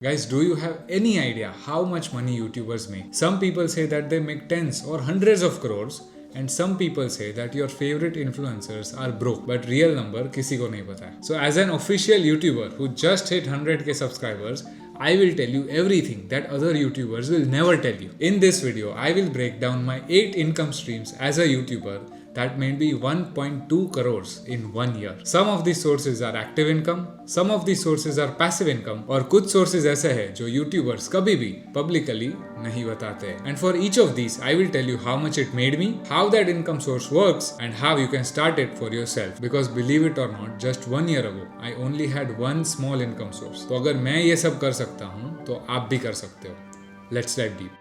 Guys, do you have any idea how much money YouTubers make? Some people say that they make tens or hundreds of crores, and some people say that your favorite influencers are broke, but real number किसी को नहीं पता है. So as an official YouTuber who just hit 100k subscribers, I will tell you everything that other YouTubers will never tell you. In this video, I will break down my 8 income streams as a YouTuber that made me 1.2 crores in 1 year. Some of these sources are active income, some of these sources are passive income, और कुछ sources ऐसे हैं जो YouTubers कभी भी publicly नहीं बताते. And for each of these, I will tell you how much it made me, how that income source works, and how you can start it for yourself. Because believe it or not, just 1 year ago, I only had one small income source. तो अगर मैं ये सब कर सकता हूँ, तो आप भी कर सकते हो. Let's dive deep.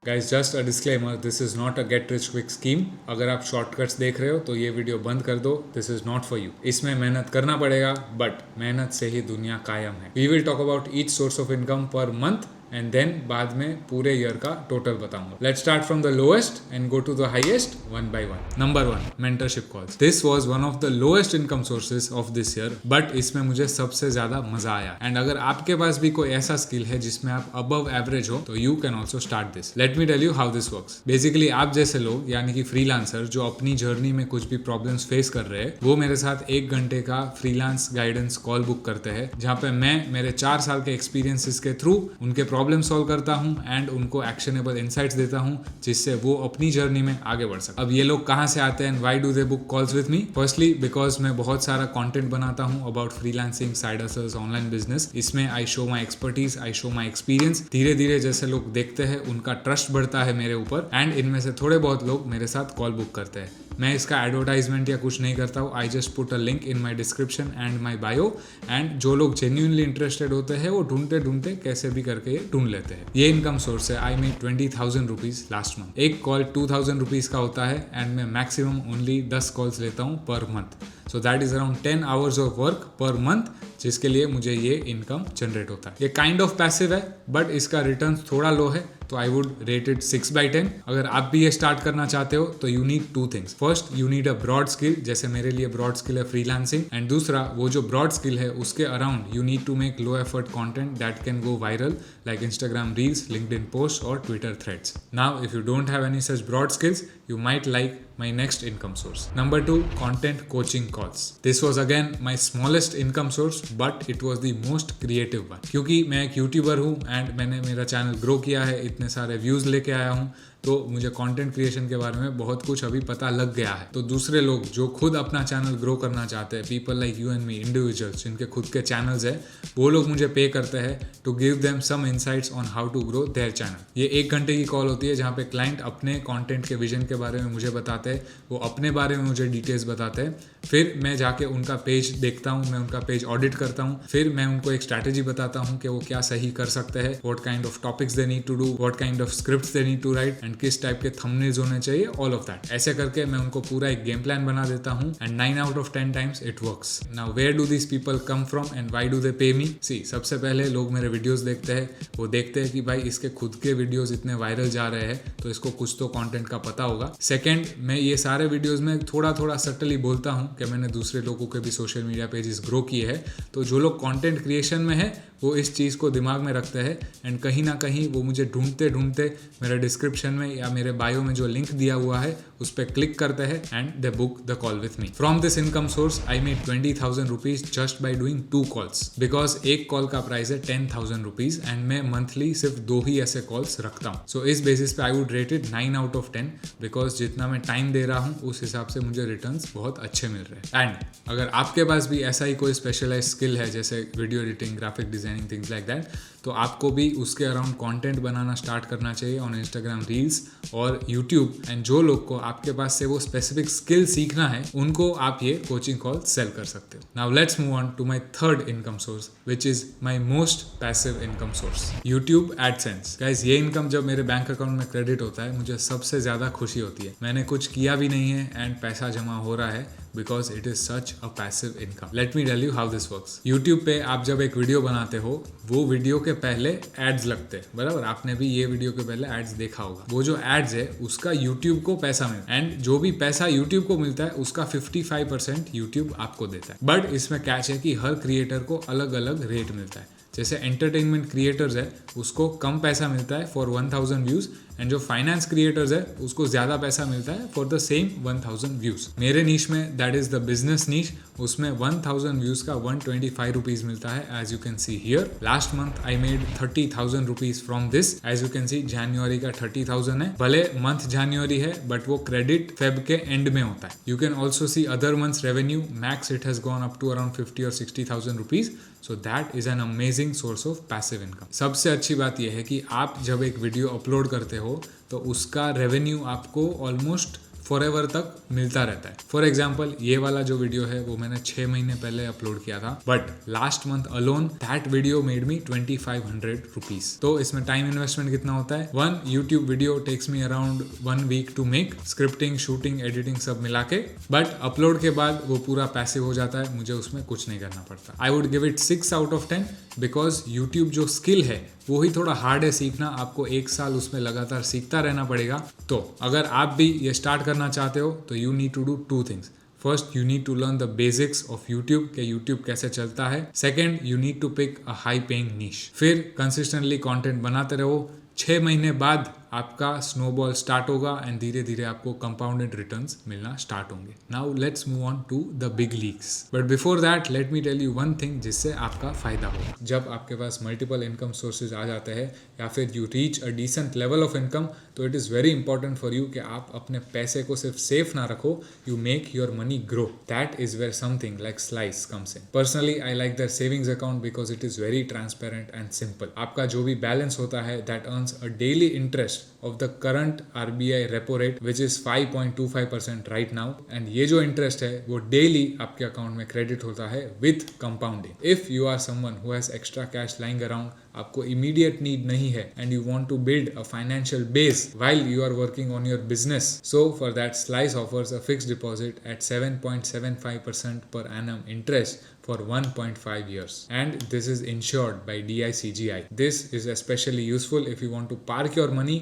Guys, just a disclaimer, this is not a get rich quick scheme. अगर आप शॉर्टकट्स देख रहे हो तो ये वीडियो बंद कर दो. This is not for you. इसमें मेहनत करना पड़ेगा, बट मेहनत से ही दुनिया कायम है. We will talk about each source of income per month and then बाद में पूरे ईयर का टोटल बताऊंगा. Let's start from the lowest and go to the highest one by one. Number 1, mentorship calls. This was one of the lowest income sources of this year, but इसमें मुझे सबसे ज्यादा मजा आया. And अगर आपके पास भी कोई ऐसा स्किल है जिसमें आप above average हो, तो you can also start this. Let me tell you how this works. Basically आप जैसे लोग यानी कि फ्रीलांसर जो अपनी जर्नी में कुछ भी प्रॉब्लम्स फेस कर रहे हैं, वो मेरे साथ 1 घंटे का फ्रीलांस गाइडेंस कॉल बुक करते हैं, जहाँ पे मैं मेरे 4 साल के एक्सपीरियंसेस के थ्रू उनके प्रॉब्लम सॉल्व करता हूं एंड उनको एक्शनेबल इनसाइट्स देता हूं, जिससे वो अपनी जर्नी में आगे बढ़ सके. अब ये लोग कहां से आते हैं, why do they book calls with me? Firstly because मैं बहुत सारा कंटेंट बनाता हूं about freelancing, side hustles, online business. इसमें I show my expertise, I show my experience. धीरे धीरे जैसे लोग देखते हैं उनका ट्रस्ट बढ़ता है मेरे ऊपर, एंड इनमें से थोड़े बहुत लोग मेरे साथ कॉल बुक करते हैं. मैं इसका एडवर्टाइजमेंट या कुछ नहीं करता हूँ. I just put a link in my description and my bio, and जो लोग जेन्युइनली इंटरेस्टेड होते हैं वो ढूंढते ढूंढते कैसे भी करके ये ढूंढ लेते हैं. ये इनकम सोर्स है. I made 20,000 rupees last month. एक कॉल 2,000 रुपीज का होता है, एंड मैं मैक्सिमम ओनली 10 कॉल्स लेता हूँ per month. So that is around 10 hours of work per month, जिसके लिए मुझे ये इनकम जनरेट होता है. ये काइंड ऑफ पैसिव है, बट इसका रिटर्न थोड़ा लो है, तो आई वुड रेट इट 6/10. अगर आप भी ये स्टार्ट करना चाहते हो तो you need 2 things. First, you need a broad skill, जैसे मेरे लिए ब्रॉड स्किल है फ्रीलांसिंग, एंड दूसरा, वो जो ब्रॉड स्किल है उसके around you need to make low effort content that can go viral, like Instagram reels, LinkedIn post और Twitter threads. Now if you don't have any such broad skills, you might like my next income source. Number 2, content coaching calls. This was again my smallest income source, but it was the most creative one. क्योंकि मैं एक YouTuber हूँ and मैंने मेरा channel grow किया है, इतने सारे व्यूज लेके आया हूँ, तो मुझे कंटेंट क्रिएशन के बारे में बहुत कुछ अभी पता लग गया है. तो दूसरे लोग जो खुद अपना चैनल ग्रो करना चाहते हैं, people like you and me, individuals जिनके खुद के चैनल्स है, वो लोग मुझे पे करते हैं to give them some insights on how to grow their channel. ये 1 घंटे की कॉल होती है जहाँ पे क्लाइंट अपने कंटेंट के विजन के बारे में मुझे बताते हैं, वो अपने बारे में मुझे डिटेल्स बताते हैं. फिर मैं जाके उनका पेज देखता हूँ, मैं उनका पेज ऑडिट करता हूँ, फिर मैं उनको एक स्ट्रैटेजी बताता हूँ कि वो क्या सही कर सकते हैं, what kind of topics they need to do, what kind of scripts they need to write, and किस टाइप के थंबनेल्स होने चाहिए, ऑल ऑफ दैट. ऐसे करके मैं उनको पूरा एक गेम प्लान बना देता हूँ, and 9 out of 10 times it works. Now where do this people come from and why do they pay me? सी, सबसे पहले लोग मेरे वीडियोस देखते हैं, वो देखते हैं कि भाई इसके खुद के वीडियोस इतने वायरल जा रहे हैं, तो इसको कुछ तो कंटेंट का पता होगा. सेकंड, मैं ये सारे वीडियोस में थोड़ा थोड़ा सटली बोलता हूँ कि मैंने दूसरे लोगों के भी सोशल मीडिया पेजेस ग्रो किए हैं, तो जो लोग कंटेंट क्रिएशन में है वो इस चीज़ को दिमाग में रखते हैं, एंड कहीं ना कहीं वो मुझे ढूंढते ढूंढते मेरे डिस्क्रिप्शन में या मेरे बायो में जो लिंक दिया हुआ है उस पर क्लिक करते हैं, and they book the call with me. From this income source I made 20,000 rupees just by doing 2 calls, because एक कॉल का प्राइस है 10,000 रुपीज, एंड मैं मंथली सिर्फ 2 ही ऐसे कॉल्स रखता हूँ. सो इस बेसिस पे आई would rate it 9 out of 10, because जितना मैं टाइम दे रहा हूँ उस हिसाब से मुझे रिटर्न्स बहुत अच्छे मिल रहे हैं. एंड अगर आपके पास भी ऐसा ही कोई स्पेशलाइज स्किल है, जैसे video editing, graphic designing, things like that, तो आपको भी उसके अराउंड कंटेंट बनाना स्टार्ट करना चाहिए ऑन इंस्टाग्राम रील्स और यूट्यूब. एंड जो लोग को आपके पास से वो स्पेसिफिक स्किल सीखना है, उनको आप ये कोचिंग कॉल सेल कर सकते हो. Now let's move on to my third income source, which is my most passive income source, YouTube AdSense. Guys, ये इनकम जब मेरे बैंक अकाउंट में क्रेडिट होता है, मुझे सबसे ज्यादा खुशी होती है. मैंने कुछ किया भी नहीं है एंड पैसा जमा हो रहा है, because it is such a passive income. Let me tell you how this works. YouTube पे आप जब एक वीडियो बनाते हो, वो वीडियो के पहले एड्स लगते हैं, बराबर? आपने भी ये वीडियो के पहले एड्स देखा होगा. वो जो एड्स है उसका YouTube को पैसा मिलता है, एंड जो भी पैसा YouTube को मिलता है उसका 55% YouTube आपको देता है. बट इसमें कैच है कि हर क्रिएटर को अलग अलग रेट मिलता है. जैसे एंटरटेनमेंट क्रिएटर्स है उसको कम पैसा मिलता है फॉर 1000 व्यूज, एंड जो फाइनेंस क्रिएटर्स है उसको ज़्यादा पैसा मिलता है फॉर द सेम 1000 व्यूज। मेरे नीश में that is the business niche, उसमें 1000 व्यूज का 125 रुपीज मिलता है as you can see here. Last month I made 30,000 rupees from this. As you can see जनवरी का 30,000 है, भले मंथ जनवरी है बट वो क्रेडिट फेब के एंड में होता है। You can also see other months revenue, max it has gone up to around 50 और 60,000 rupees. So that is an amazing source of passive income. सबसे अच्छी बात यह है कि आप जब एक वीडियो अपलोड करते हो तो उसका रेवेन्यू आपको ऑलमोस्ट फॉरएवर तक मिलता रहता है। फॉर एग्जाम्पल ये वाला जो वीडियो है वो मैंने 6 महीने पहले अपलोड किया था, but last month alone that video made me 2500 rupees. तो इसमें टाइम इन्वेस्टमेंट कितना होता है? 1 YouTube video takes me around 1 week to make, scripting, shooting, editing सब मिला के, बट अपलोड के बाद वो पूरा पैसिव हो जाता है, मुझे उसमें कुछ नहीं करना पड़ता। I would give it 6 out of 10 because YouTube जो स्किल है वो ही थोड़ा हार्ड है सीखना, आपको 1 साल उसमें लगातार सीखता रहना पड़ेगा। तो अगर आप भी ये स्टार्ट करना चाहते हो तो you need to do 2 things. First, you need to learn the basics of YouTube कि यूट्यूब कैसे चलता है। Second, you need to pick a high paying niche. फिर कंसिस्टेंटली कंटेंट बनाते रहो। 6 महीने बाद आपका स्नोबॉल स्टार्ट होगा एंड धीरे धीरे आपको कंपाउंडेड रिटर्न्स मिलना स्टार्ट होंगे। Now let's move on to the big leagues, but before that let me tell you one thing जिससे आपका फायदा होगा। जब आपके पास मल्टीपल इनकम सोर्सेज आ जाते हैं या फिर you reach a decent level of income, तो it is very important for you कि आप अपने पैसे को सिर्फ सेफ ना रखो, you make your money grow. That is where something like slice comes in. Personally I like that savings account because it is very transparent and simple. आपका जो भी बैलेंस होता है that earns a daily interest of the current RBI repo rate which is 5.25% right now, and ये जो interest है वो daily आपके account में credit होता है with compounding. If you are someone who has extra cash lying around, आपको immediate need नहीं है and you want to build a financial base while you are working on your business, so for that Slice offers a fixed deposit at 7.75% per annum interest for 1.5 years, and this is insured by DICGI. This is especially useful if you want to park your money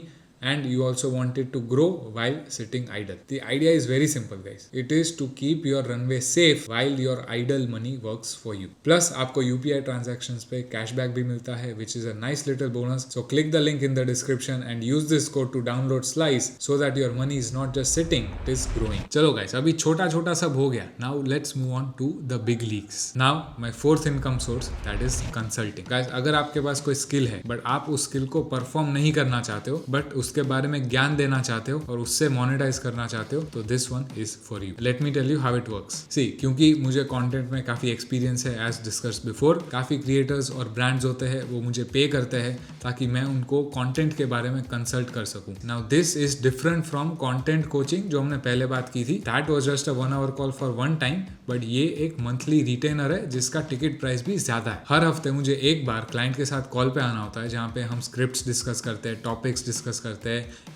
and you also want it to grow while sitting idle. The idea is very simple guys. It is to keep your runway safe while your idle money works for you. Plus आपको UPI transactions पे cashback भी मिलता है which is a nice little bonus. So click the link in the description and use this code to download Slice so that your money is not just sitting, it is growing. चलो guys, अभी छोटा छोटा सब हो गया. Now let's move on to the big leagues. Now my fourth income source, that is consulting. Guys, अगर आपके पास कोई skill है but आप उस skill को perform नहीं करना चाहते हो but उसके बारे में ज्ञान देना चाहते हो और उससे मोनेटाइज करना चाहते हो, तो this one is for you. Let me tell you how it works. See, क्योंकि मुझे कंटेंट में काफी एक्सपीरियंस है एज डिस्कस्ड बिफोर, काफी क्रिएटर्स और ब्रांड्स होते हैं वो मुझे पे करते हैं ताकि मैं उनको कंटेंट के बारे में कंसल्ट कर सकूं। Now this is different from content coaching जो हमने पहले बात की थी। That was just a 1 hour call for 1 time, but ये एक मंथली रिटेनर है जिसका टिकट प्राइस भी ज्यादा है। हर हफ्ते मुझे एक बार क्लाइंट के साथ कॉल पे आना होता है जहाँ पे हम स्क्रिप्ट्स डिस्कस करते हैं, टॉपिक्स डिस्कस करते हैं,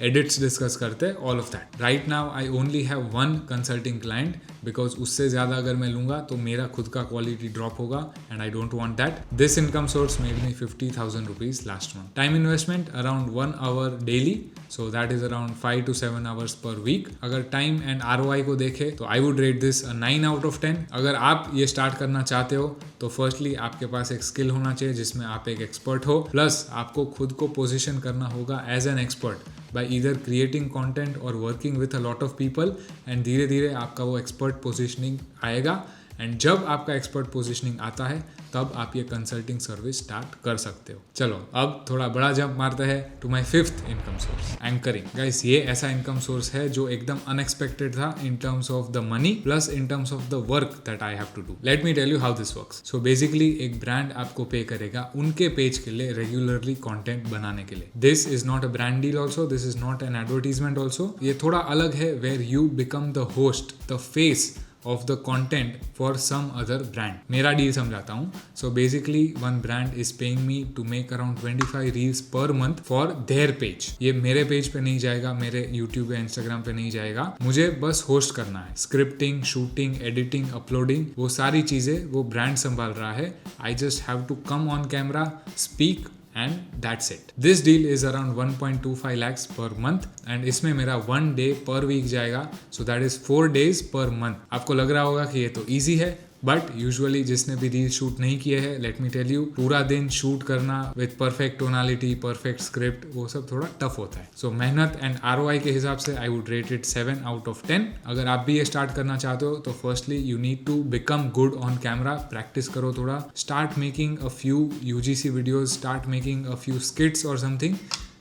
एडिट्स डिस्कस करते हैं, all of that. Right now I only have 1 consulting client because उससे ज़्यादा अगर मैं लूँगा तो मेरा खुद का क्वालिटी ड्रॉप होगा and I don't want that. This income source made me 50,000 rupees last month. Time investment around 1 hour daily, so that is around 5 to 7 hours per week. अगर टाइम एंड ROI को देखे तो I would rate this 9 out of 10। अगर आप ये start करना चाहते हो तो फर्स्टली आपके पास एक स्किल होना चाहिए जिसमें आप एक एक्सपर्ट हो, प्लस आपको खुद को पोजिशन करना होगा as an expert by either creating content or working with a lot of people, and धीरे धीरे आपका वो expert positioning आएगा, एंड जब आपका एक्सपर्ट पोजीशनिंग आता है तब आप ये कंसल्टिंग सर्विस स्टार्ट कर सकते हो। चलो अब थोड़ा बड़ा जंप मारते हैं to my 5th income source, anchoring. Guys, ये ऐसा इनकम सोर्स है जो एकदम अनएक्सपेक्टेड था in terms of the money plus in terms of the work that I have to do. Let me tell you how this works. So basically एक brand आपको pay करेगा उनके पेज के लिए रेगुलरली कंटेंट बनाने के लिए। This is not a brand deal also, this is not an advertisement also. ये थोड़ा अलग है where you become the host, the face of the content for some other brand. मेरा डील समझाता हूँ. So basically one brand is paying me to make around 25 reels per month for their page. ये मेरे page पे नहीं जाएगा, मेरे YouTube या Instagram पे नहीं जाएगा, मुझे बस होस्ट करना है. स्क्रिप्टिंग, शूटिंग, एडिटिंग, अपलोडिंग, वो सारी चीजें वो ब्रांड संभाल रहा है. I just have to come on camera, speak and that's it. This deal is around 1.25 lakhs per month and इसमें मेरा 1 day per week जाएगा, so that is 4 days per month. आपको लग रहा होगा कि ये तो easy है, बट यूजुअली जिसने भी रील शूट नहीं किए हैं, लेट मी टेल यू, पूरा दिन शूट करना with perfect tonality, perfect script, वो सब थोड़ा टफ होता है. सो मेहनत एंड ROI के हिसाब से I would rate it 7 out of 10. अगर आप भी ये स्टार्ट करना चाहते हो तो firstly you need to become good on camera. Practice करो थोड़ा, start making a few UGC videos, start making a few skits और समथिंग,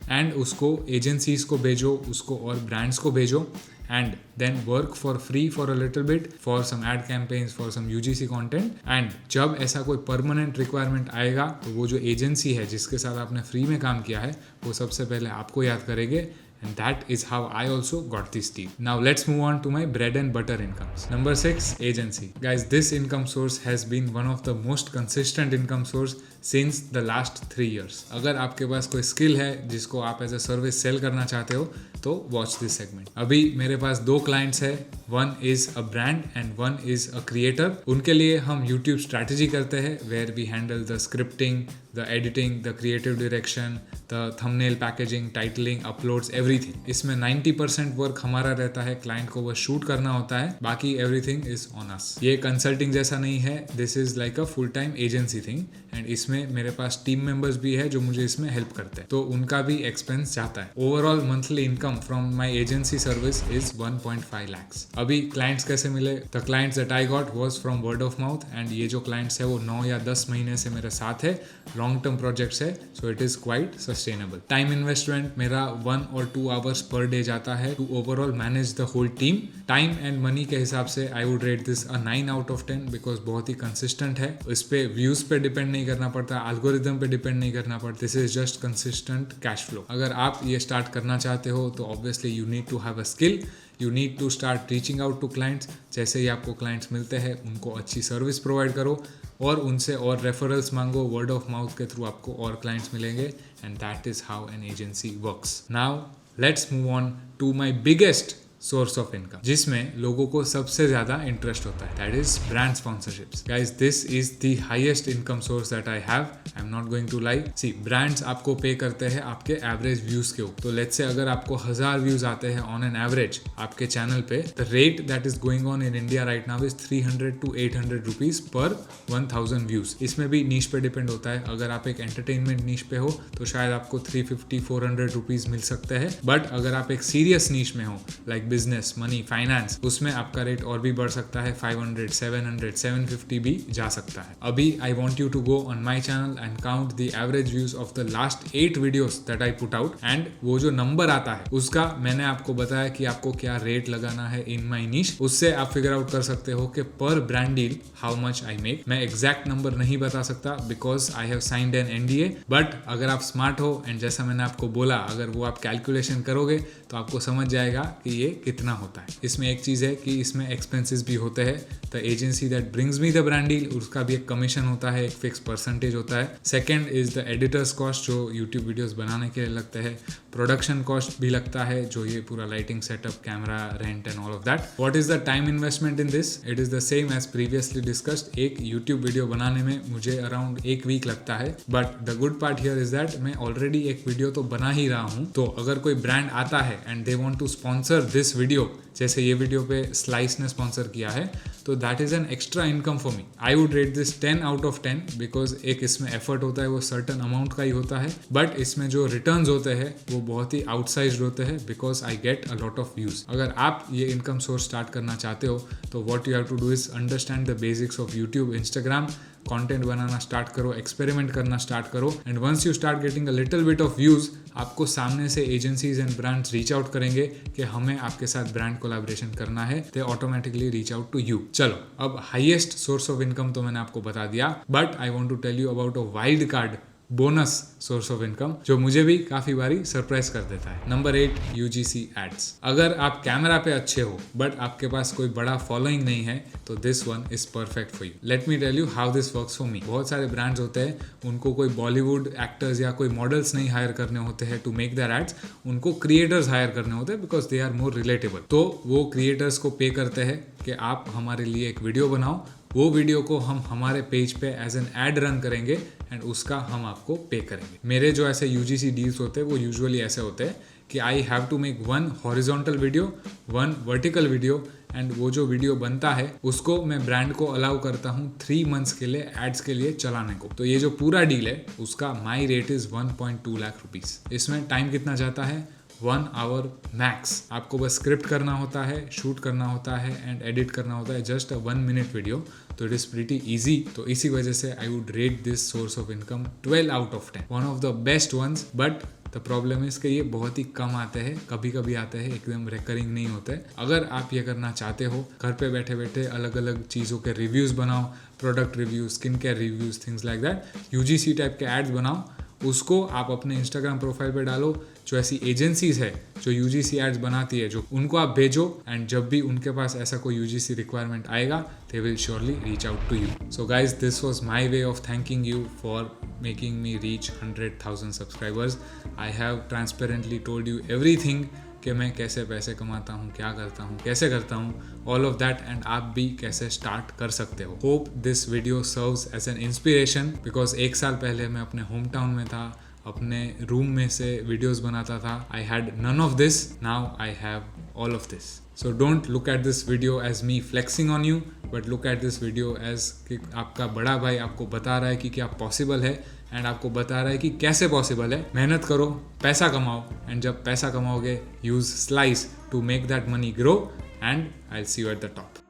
एंड उसको एजेंसीज को भेजो, उसको और ब्रांड्स को भेजो, and then work for free for a little bit for some ad campaigns, for some UGC content. and जब ऐसा कोई permanent requirement आएगा तो वो जो एजेंसी है जिसके साथ आपने फ्री में काम किया है वो सबसे पहले आपको याद करेंगे. And that is how I also got this deal. Now let's move on to my bread and butter incomes. Number 6, agency. Guys, this income source has been one of the most consistent income source since the last 3 years. अगर आपके पास कोई skill है जिसको आप as a service cell करना चाहते हो तो वॉच दिस सेगमेंट. अभी मेरे पास 2 क्लाइंट्स है, one is a brand and one is a creator. उनके लिए हम यूट्यूब स्ट्रैटेजी करते हैं where we handle the scripting, the editing, the creative direction, the thumbnail packaging, titling, uploads, everything. इसमें 90% वर्क हमारा रहता है, क्लाइंट को बस शूट करना होता है, बाकी एवरीथिंग इज ऑन अस. ये कंसल्टिंग जैसा नहीं है, this is like a full time agency thing. And इसमें मेरे पास टीम मेंबर्स भी है जो मुझे इसमें हेल्प करते हैं, तो उनका भी एक्सपेंस जाता है. Overall monthly income from my agency service is 1.5 lakhs. अभी क्लाइंट्स कैसे मिले? The clients that I got was from word of mouth. And ये जो क्लाइंट्स है वो 9 या 10 महीने से मेरे साथ है, लॉन्ग टर्म प्रोजेक्ट्स है, so it is quite sustainable. Time investment मेरा 1 or 2 hours पर डे जाता है to overall manage the whole team. Time and money के हिसाब से I would rate this a 9 out of 10 because बहुत ही कंसिस्टेंट है. इस पे व्यूज पे डिपेंड नहीं करना पड़ता, एल्गोरिदम पे डिपेंड नहीं करना पड़ता. This is just consistent cash flow. अगर आप ये स्टार्ट करना चाहते हो तो obviously you need to have a skill, you need to start reaching out to clients. जैसे ही आपको क्लाइंट्स मिलते हैं उनको अच्छी सर्विस प्रोवाइड करो और उनसे और रेफरल्स मांगो. वर्ड ऑफ माउथ के थ्रू आपको और क्लाइंट्स मिलेंगे and that is how an agency works. Now let's move on to my biggest source of income, जिसमें लोगों को सबसे ज्यादा इंटरेस्ट होता है, that is brand sponsorships. Guys, this is the highest income source that I have. I am not going to lie. See, brands आपको pay करते हैं आपके एवरेज व्यूज के ऊपर. तो लेट्स से अगर आपको 1000 व्यूज आते हैं ऑन एन एवरेज आपके चैनल पे, the rate that is going on in India right now is 300 to 800 rupees पर 1000 व्यूज. इसमें भी नीश पे डिपेंड होता है. अगर आप एक एंटरटेनमेंट नीश पे हो तो शायद आपको 350-400 rupees मिल सकते हैं, बट अगर आप एक सीरियस नीश में हो लाइक बिजनेस, मनी, फाइनेंस, उसमें आपका रेट और भी बढ़ सकता है. 500, 700, 750 भी जा सकता है. अभी I want you to go on my channel and count the average views of the last 8 videos that I put out, and वो जो नंबर आता है उसका मैंने आपको बताया कि आपको क्या रेट लगाना है इन माई नीश. उससे आप फिगर आउट कर सकते हो कि पर brand deal how much I make. मैं एग्जैक्ट नंबर नहीं बता सकता because I have signed an NDA, but अगर आप स्मार्ट हो एंड जैसा मैंने आपको बोला, अगर वो आप कैलकुलेशन करोगे तो आपको समझ जाएगा कि ये कितना होता है. इसमें एक चीज़ है कि इसमें एक्सपेंसेस भी होते हैं. The agency that brings me the brand deal, उसका भी एक कमीशन होता है, एक फिक्स परसेंटेज होता है. Second is the editors cost जो यूट्यूब वीडियोस बनाने के लिए लगते हैं. प्रोडक्शन कॉस्ट भी लगता है, जो ये पूरा lighting setup, camera rent and all of that. What is the time investment in this? It is the same as previously discussed. एक यूट्यूब वीडियो बनाने में मुझे अराउंड 1 वीक लगता है, but the good part here is that मैं already एक video तो बना ही रहा हूँ. तो अगर कोई ब्रांड आता है and they want to sponsor this video, जैसे ये वीडियो पे स्लाइस ने स्पॉन्सर किया है, तो that is an extra income for me. I would rate this 10 out of 10 because एक इसमें एफर्ट होता है, वो सर्टन अमाउंट का ही होता है, बट इसमें जो रिटर्न्स होते हैं वो बहुत ही आउटसाइज्ड होते हैं because I get a lot of views. अगर आप ये इनकम सोर्स स्टार्ट करना चाहते हो तो what you have to do is understand the basics of YouTube, Instagram. Content बनाना स्टार्ट करो, एक्सपेरिमेंट करना स्टार्ट करो, and once you start getting a little bit of views, आपको सामने से agencies and brands reach out करेंगे कि हमें आपके साथ ब्रांड कोलैबोरेशन करना है. They automatically reach out to you. चलो, अब हाईएस्ट सोर्स ऑफ इनकम तो मैंने आपको बता दिया, but I want to tell you about a wild card bonus source of income जो मुझे भी काफी बारी सरप्राइज कर देता है. Number 8, UGC ads. अगर आप कैमरा पे अच्छे हो बट आपके पास कोई बड़ा फॉलोइंग नहीं है तो this one is perfect for you. Let me tell you how this works for me. बहुत सारे ब्रांड्स होते हैं, उनको कोई बॉलीवुड एक्टर्स या कोई मॉडल्स नहीं हायर करने होते हैं टू मेक देयर एड्स, उनको क्रिएटर्स हायर करने होते हैं because they are more relatable. तो वो क्रिएटर्स को पे करते हैं कि आप हमारे लिए एक वीडियो बनाओ, वो वीडियो को हम हमारे पेज पे एज एन एड रन करेंगे एंड उसका हम आपको पे करेंगे। मेरे जो ऐसे UGC डील्स होते हैं वो यूजुअली ऐसे होते हैं कि I have to make 1 horizontal video, 1 vertical video and वो जो वीडियो बनता है उसको मैं ब्रांड को अलाउ करता हूँ 3 मंथ्स के लिए एड्स के लिए चलाने को। तो ये जो पूरा डील है उसका my rate is 1.2 lakh rupees. इसमें टाइम कितना जाता है? 1 आवर मैक्स। आपको बस स्क्रिप्ट करना होता है, शूट करना होता है एंड एडिट करना होता है, जस्ट अ 1 मिनट वीडियो। तो इट इज़ प्रीटी ईजी। तो इसी वजह से I would rate this source of income 12 out of 10, one of the best ones. But the problem is कि ये बहुत ही कम आते हैं, कभी कभी आते हैं, एकदम रिकरिंग नहीं होते। अगर आप ये करना चाहते हो, घर पे बैठे बैठे अलग अलग चीज़ों के रिव्यूज़ बनाओ, product reviews, skin care reviews, things like that, UGC type के एड्स बनाओ, उसको आप अपने इंस्टाग्राम प्रोफाइल पे डालो। जो ऐसी एजेंसीज है जो UGC एड्स बनाती है, जो उनको आप भेजो एंड जब भी उनके पास ऐसा कोई UGC रिक्वायरमेंट आएगा they will surely reach out to you. So guys, this was my way of thanking you for making me reach 100,000 subscribers. I have transparently told you everything कि मैं कैसे पैसे कमाता हूँ, क्या करता हूँ, कैसे करता हूँ, all of that, and आप भी कैसे स्टार्ट कर सकते हो। Hope this video serves as an inspiration because 1 साल पहले मैं अपने होम टाउन में था, अपने रूम में से वीडियोस बनाता था। I had none of this, now I have all of this. So don't look at this video as me flexing on you, but look at this video as कि आपका बड़ा भाई आपको बता रहा है कि क्या पॉसिबल है एंड आपको बता रहा है कि कैसे पॉसिबल है। मेहनत करो, पैसा कमाओ एंड जब पैसा कमाओगे use Slice to make that money grow and I will see you at the top.